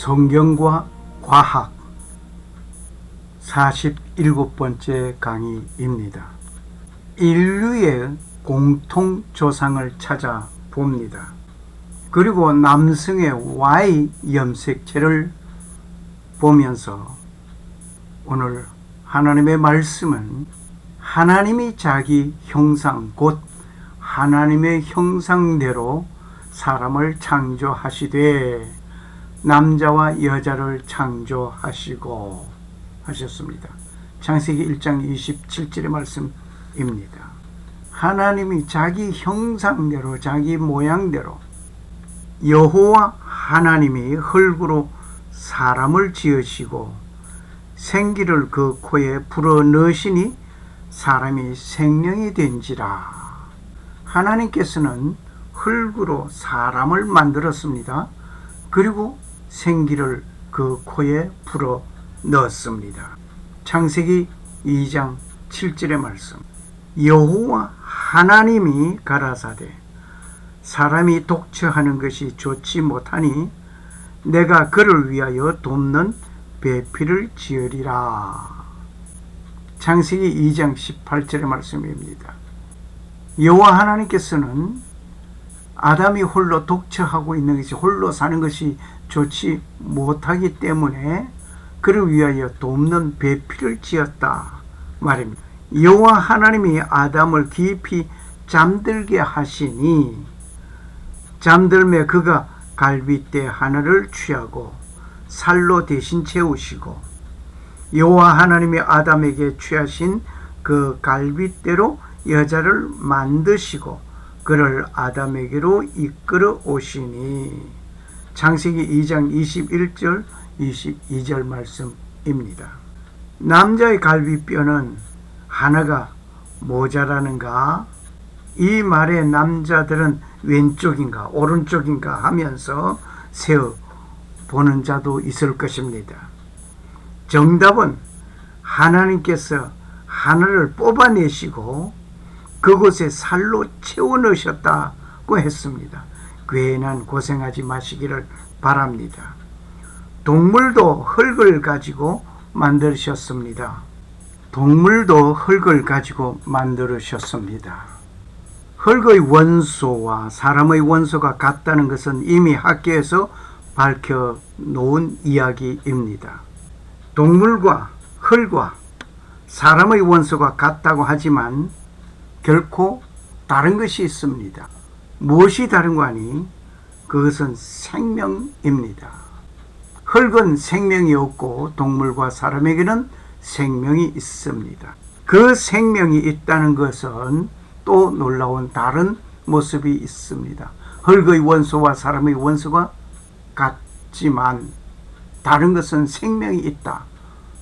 성경과 과학 47번째 강의입니다. 인류의 공통 조상을 찾아봅니다. 그리고 남성의 Y 염색체를 보면서 오늘 하나님의 말씀은 하나님이 자기 형상 곧 하나님의 형상대로 사람을 창조하시되 남자와 여자를 창조하시고 하셨습니다. 창세기 1장 27절의 말씀입니다. 하나님이 자기 형상대로 자기 모양대로 여호와 하나님이 흙으로 사람을 지으시고 생기를 그 코에 불어넣으시니 사람이 생명이 된지라. 하나님께서는 흙으로 사람을 만들었습니다. 그리고 생기를 그 코에 불어 넣었습니다. 창세기 2장 7절의 말씀. 여호와 하나님이 가라사대 사람이 독처하는 것이 좋지 못하니 내가 그를 위하여 돕는 배필을 지으리라. 창세기 2장 18절의 말씀입니다. 여호와 하나님께서는 아담이 홀로 독처하고 있는 것이 홀로 사는 것이 좋지 못하기 때문에 그를 위하여 돕는 배필을 지었다 말입니다. 여호와 하나님이 아담을 깊이 잠들게 하시니 잠들매 그가 갈빗대 하나를 취하고 살로 대신 채우시고 여호와 하나님이 아담에게 취하신 그 갈빗대로 여자를 만드시고 그를 아담에게로 이끌어 오시니. 창세기 2장 21절 22절 말씀입니다. 남자의 갈비뼈는 하나가 모자라는가? 이 말에 남자들은 왼쪽인가 오른쪽인가 하면서 세어 보는 자도 있을 것입니다. 정답은 하나님께서 하나를 뽑아내시고 그곳에 살로 채워 넣으셨다고 했습니다. 괜한 고생하지 마시기를 바랍니다. 동물도 흙을 가지고 만드셨습니다. 동물도 흙을 가지고 만드셨습니다. 흙의 원소와 사람의 원소가 같다는 것은 이미 학계에서 밝혀 놓은 이야기입니다. 동물과 흙과 사람의 원소가 같다고 하지만 결코 다른 것이 있습니다. 무엇이 다른 거 아니? 그것은 생명입니다. 흙은 생명이 없고 동물과 사람에게는 생명이 있습니다. 그 생명이 있다는 것은 또 놀라운 다른 모습이 있습니다. 흙의 원소와 사람의 원소가 같지만 다른 것은 생명이 있다.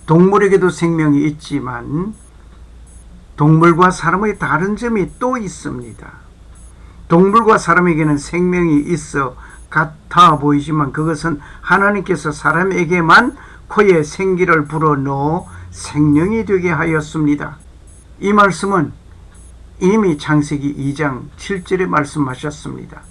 동물에게도 생명이 있지만 동물과 사람의 다른 점이 또 있습니다. 동물과 사람에게는 생명이 있어 같아 보이지만 그것은 하나님께서 사람에게만 코에 생기를 불어넣어 생명이 되게 하였습니다. 이 말씀은 이미 창세기 2장 7절에 말씀하셨습니다.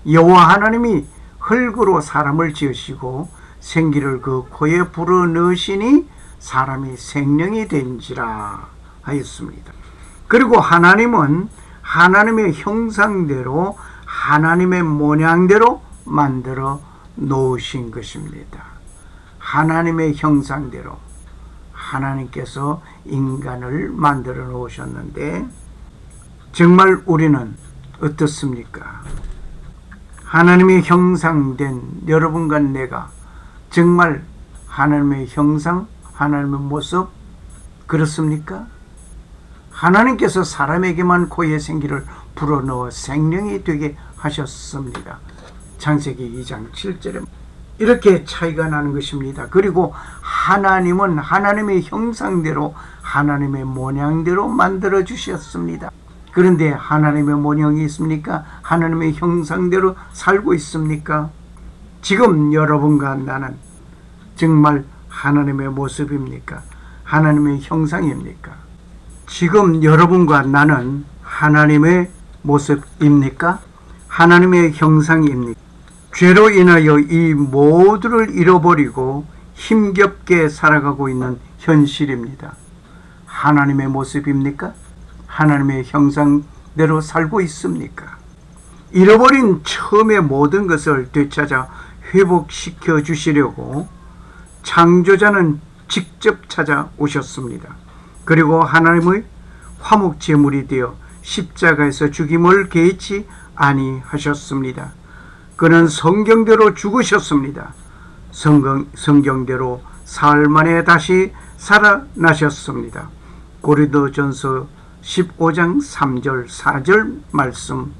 여호와 하나님이 흙으로 사람을 지으시고 생기를 그 코에 불어넣으시니 사람이 생명이 된지라 하였습니다. 그리고 하나님은 하나님의 형상대로 하나님의 모양대로 만들어 놓으신 것입니다. 하나님의 형상대로 하나님께서 인간을 만들어 놓으셨는데 정말 우리는 어떻습니까? 하나님의 형상된 여러분과 내가 정말 하나님의 형상, 하나님의 모습 그렇습니까? 하나님께서 사람에게만 코에 생기를 불어넣어 생명이 되게 하셨습니다. 창세기 2장 7절에 이렇게 차이가 나는 것입니다. 그리고 하나님은 하나님의 형상대로 하나님의 모양대로 만들어 주셨습니다. 그런데 하나님의 모양이 있습니까? 하나님의 형상대로 살고 있습니까? 지금 여러분과 나는 정말 하나님의 모습입니까? 하나님의 형상입니까? 지금 여러분과 나는 하나님의 모습입니까? 하나님의 형상입니까? 죄로 인하여 이 모두를 잃어버리고 힘겹게 살아가고 있는 현실입니다. 하나님의 모습입니까? 하나님의 형상대로 살고 있습니까? 잃어버린 처음의 모든 것을 되찾아 회복시켜 주시려고 창조자는 직접 찾아오셨습니다. 그리고 하나님의 화목제물이 되어 십자가에서 죽임을 개의치 아니하셨습니다. 그는 성경대로 죽으셨습니다. 성경대로 사흘 만에 다시 살아나셨습니다. 고린도전서 15장 3절 4절 말씀.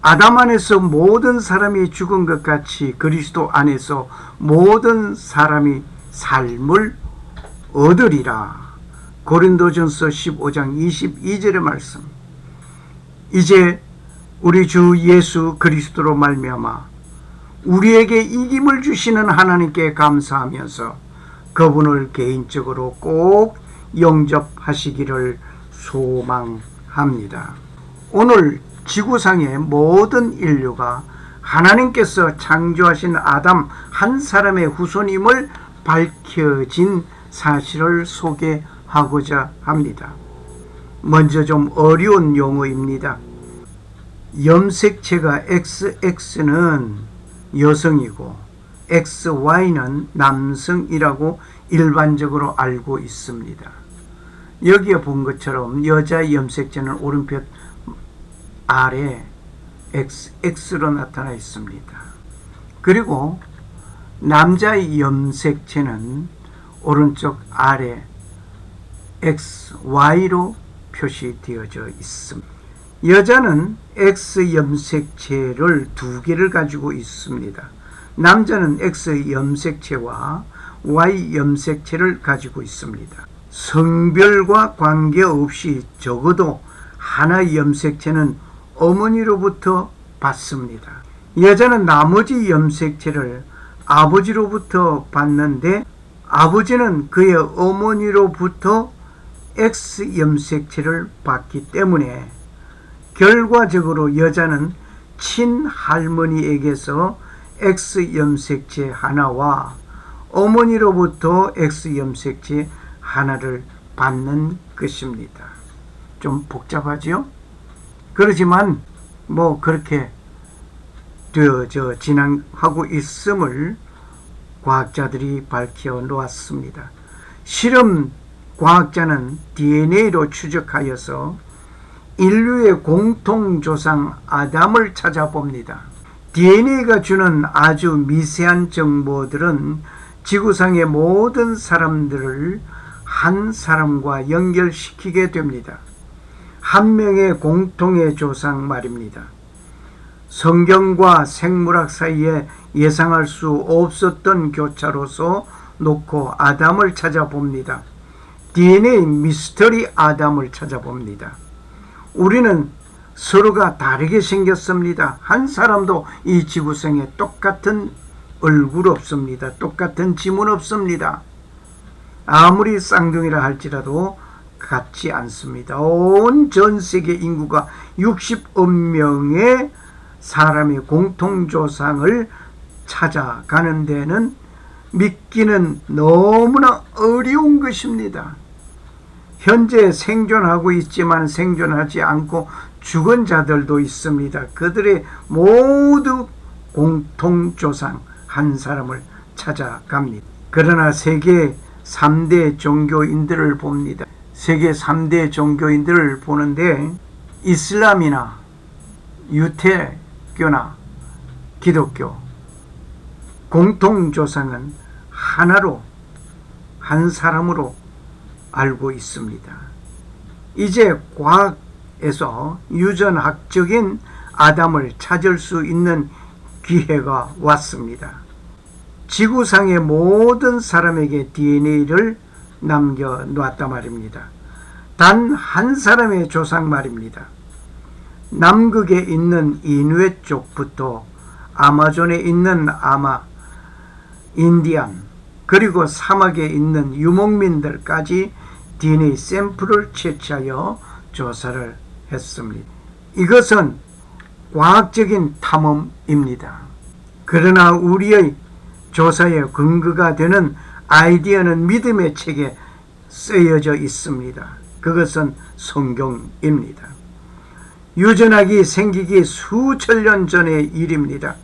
아담 안에서 모든 사람이 죽은 것 같이 그리스도 안에서 모든 사람이 삶을 얻으리라. 고린도전서 15장 22절의 말씀. 이제 우리 주 예수 그리스도로 말미암아 우리에게 이김을 주시는 하나님께 감사하면서 그분을 개인적으로 꼭 영접하시기를 소망합니다. 오늘 지구상의 모든 인류가 하나님께서 창조하신 아담 한 사람의 후손임을 밝혀진 사실을 소개하고자 합니다. 먼저 좀 어려운 용어입니다. 염색체가 XX는 여성이고 XY는 남성이라고 일반적으로 알고 있습니다. 여기에 본 것처럼 여자 염색체는 오른편 아래 XX로 나타나 있습니다. 그리고 남자의 염색체는 오른쪽 아래 XY로 표시되어져 있습니다. 여자는 X 염색체를 두 개를 가지고 있습니다. 남자는 X 염색체와 Y 염색체를 가지고 있습니다. 성별과 관계없이 적어도 하나의 염색체는 어머니로부터 받습니다. 여자는 나머지 염색체를 아버지로부터 받는데 아버지는 그의 어머니로부터 X 염색체를 받기 때문에 결과적으로 여자는 친할머니에게서 X 염색체 하나와 어머니로부터 X 염색체 하나를 받는 것입니다. 좀 복잡하지요? 그렇지만 그렇게 진행하고 있음을 과학자들이 밝혀 놓았습니다. 실험 과학자는 DNA로 추적하여서 인류의 공통조상 아담을 찾아봅니다. DNA가 주는 아주 미세한 정보들은 지구상의 모든 사람들을 한 사람과 연결시키게 됩니다. 한 명의 공통의 조상 말입니다. 성경과 생물학 사이에 예상할 수 없었던 교차로서 놓고 아담을 찾아봅니다. DNA 미스터리 아담을 찾아봅니다. 우리는 서로가 다르게 생겼습니다. 한 사람도 이 지구상에 똑같은 얼굴 없습니다. 똑같은 지문 없습니다. 아무리 쌍둥이라 할지라도 같지 않습니다. 온 전 세계 인구가 60억 명의 사람의 공통조상을 찾아가는 데는 믿기는 너무나 어려운 것입니다. 현재 생존하고 있지만 생존하지 않고 죽은 자들도 있습니다. 그들의 모두 공통조상 한 사람을 찾아갑니다. 그러나 세계 3대 종교인들을 봅니다. 세계 3대 종교인들을 보는데 이슬람이나 유태교나 기독교 공통조상은 하나로 한 사람으로 알고 있습니다. 이제 과학에서 유전학적인 아담을 찾을 수 있는 기회가 왔습니다. 지구상의 모든 사람에게 DNA를 남겨놓았단 말입니다. 단 한 사람의 조상 말입니다. 남극에 있는 이누에 쪽부터 아마존에 있는 인디안 그리고 사막에 있는 유목민들까지 DNA 샘플을 채취하여 조사를 했습니다. 이것은 과학적인 탐험입니다. 그러나 우리의 조사의 근거가 되는 아이디어는 믿음의 책에 쓰여져 있습니다. 그것은 성경입니다. 유전학이 생기기 수천 년 전의 일입니다.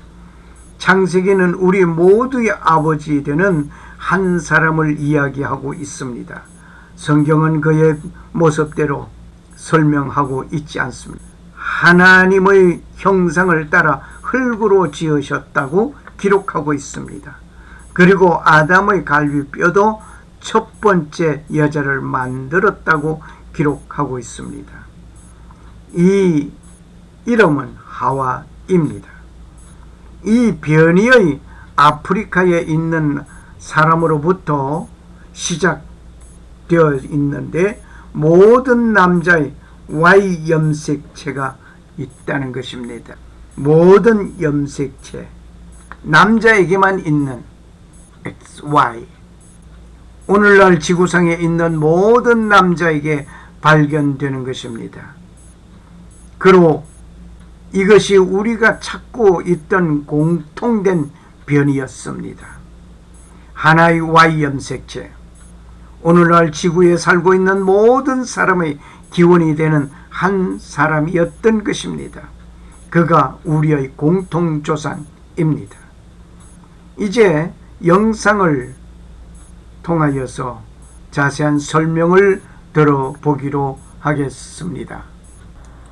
창세기는 우리 모두의 아버지 되는 한 사람을 이야기하고 있습니다. 성경은 그의 모습대로 설명하고 있지 않습니다. 하나님의 형상을 따라 흙으로 지으셨다고 기록하고 있습니다. 그리고 아담의 갈비뼈도 첫 번째 여자를 만들었다고 기록하고 있습니다. 이 이름은 하와입니다. 이 변이의 아프리카에 있는 사람으로부터 시작되어 있는데 모든 남자의 Y 염색체가 있다는 것입니다. 모든 염색체, 남자에게만 있는 XY, 오늘날 지구상에 있는 모든 남자에게 발견되는 것입니다. 그로 이것이 우리가 찾고 있던 공통된 변이였습니다. 하나의 Y 염색체, 오늘날 지구에 살고 있는 모든 사람의 기원이 되는 한 사람이었던 것입니다. 그가 우리의 공통조상입니다. 이제 영상을 통하여서 자세한 설명을 들어보기로 하겠습니다.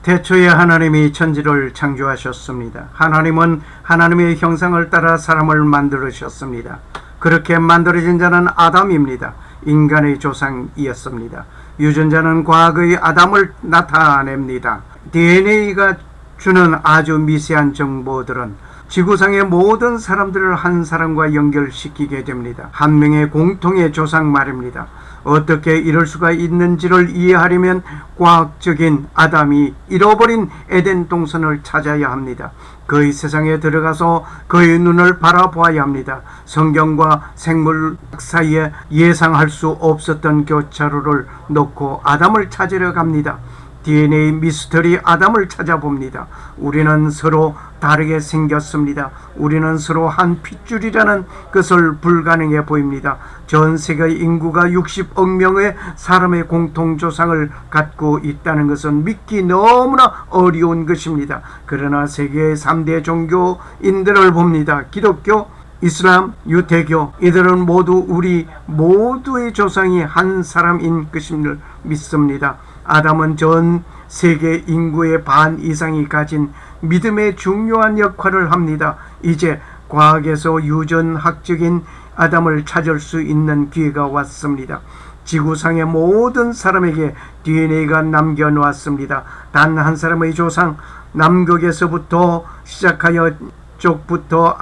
태초에 하나님이 천지를 창조하셨습니다. 하나님은 하나님의 형상을 따라 사람을 만들으셨습니다. 그렇게 만들어진 자는 아담입니다. 인간의 조상이었습니다. 유전자는 과거의 아담을 나타냅니다. DNA가 주는 아주 미세한 정보들은 지구상의 모든 사람들을 한 사람과 연결시키게 됩니다. 한 명의 공통의 조상 말입니다. 어떻게 이럴 수가 있는지를 이해하려면 과학적인 아담이 잃어버린 에덴 동산을 찾아야 합니다. 그의 세상에 들어가서 그의 눈을 바라보아야 합니다. 성경과 생물학 사이에 예상할 수 없었던 교차로를 놓고 아담을 찾으러 갑니다. DNA 미스터리 아담을 찾아봅니다. 우리는 서로 다르게 생겼습니다. 우리는 서로 한 핏줄이라는 것을 불가능해 보입니다. 전 세계 인구가 60억 명의 사람의 공통조상을 갖고 있다는 것은 믿기 너무나 어려운 것입니다. 그러나 세계의 3대 종교인들을 봅니다. 기독교, 이슬람, 유대교, 이들은 모두 우리 모두의 조상이 한 사람인 것임을 믿습니다. 아담은 전 세계 인구의 반 이상이 가진 믿음의 중요한 역할을 합니다. 이제 과학에서 유전학적인 아담을 찾을 수 있는 기회가 왔습니다. 지구상의 모든 사람에게 DNA가 남겨놓았습니다. 단 한 사람의 조상, 남극에서부터 시작하여 쪽부터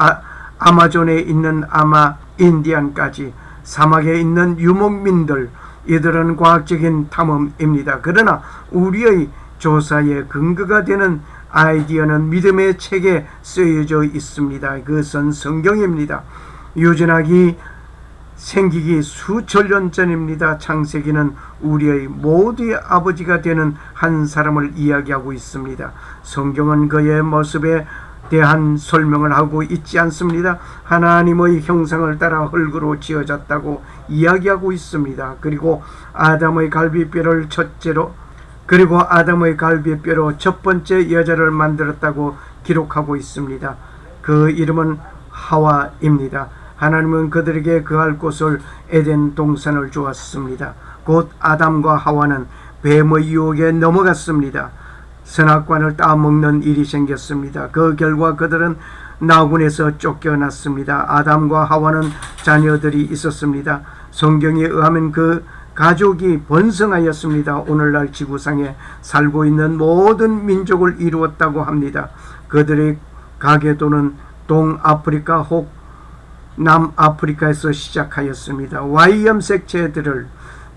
아마존에 있는 인디안까지 사막에 있는 유목민들, 이들은 과학적인 탐험입니다. 그러나 우리의 조사의 근거가 되는 아이디어는 믿음의 책에 쓰여져 있습니다. 그것은 성경입니다. 유전학이 생기기 수천 년 전입니다. 창세기는 우리의 모두의 아버지가 되는 한 사람을 이야기하고 있습니다. 성경은 그의 모습에 대한 설명을 하고 있지 않습니다. 하나님의 형상을 따라 흙으로 지어졌다고 이야기하고 있습니다. 그리고 아담의 갈비뼈로 첫 번째 여자를 만들었다고 기록하고 있습니다. 그 이름은 하와입니다. 하나님은 그들에게 거할 곳을 에덴 동산을 주었습니다. 곧 아담과 하와는 뱀의 유혹에 넘어갔습니다. 선악과를 따먹는 일이 생겼습니다. 그 결과 그들은 나군에서 쫓겨났습니다. 아담과 하와는 자녀들이 있었습니다. 성경에 의하면 그 가족이 번성하였습니다. 오늘날 지구상에 살고 있는 모든 민족을 이루었다고 합니다. 그들의 가계도는 동아프리카 혹 남아프리카에서 시작하였습니다. Y염색체들을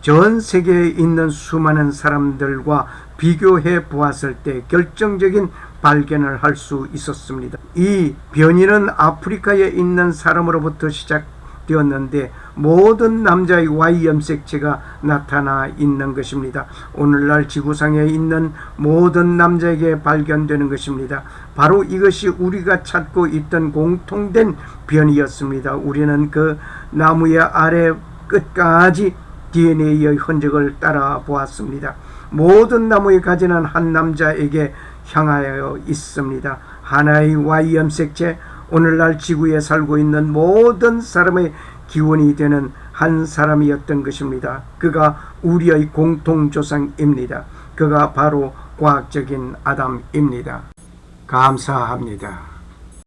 전 세계에 있는 수많은 사람들과 비교해 보았을 때 결정적인 발견을 할 수 있었습니다. 이 변이는 아프리카에 있는 사람으로부터 되었는데 모든 남자의 Y 염색체가 나타나 있는 것입니다. 오늘날 지구상에 있는 모든 남자에게 발견되는 것입니다. 바로 이것이 우리가 찾고 있던 공통된 변이였습니다. 우리는 그 나무의 아래 끝까지 DNA의 흔적을 따라 보았습니다. 모든 나무의 가지는 한 남자에게 향하여 있습니다. 하나의 Y 염색체, 오늘날 지구에 살고 있는 모든 사람의 기원이 되는 한 사람이었던 것입니다. 그가 우리의 공통조상입니다. 그가 바로 과학적인 아담입니다. 감사합니다.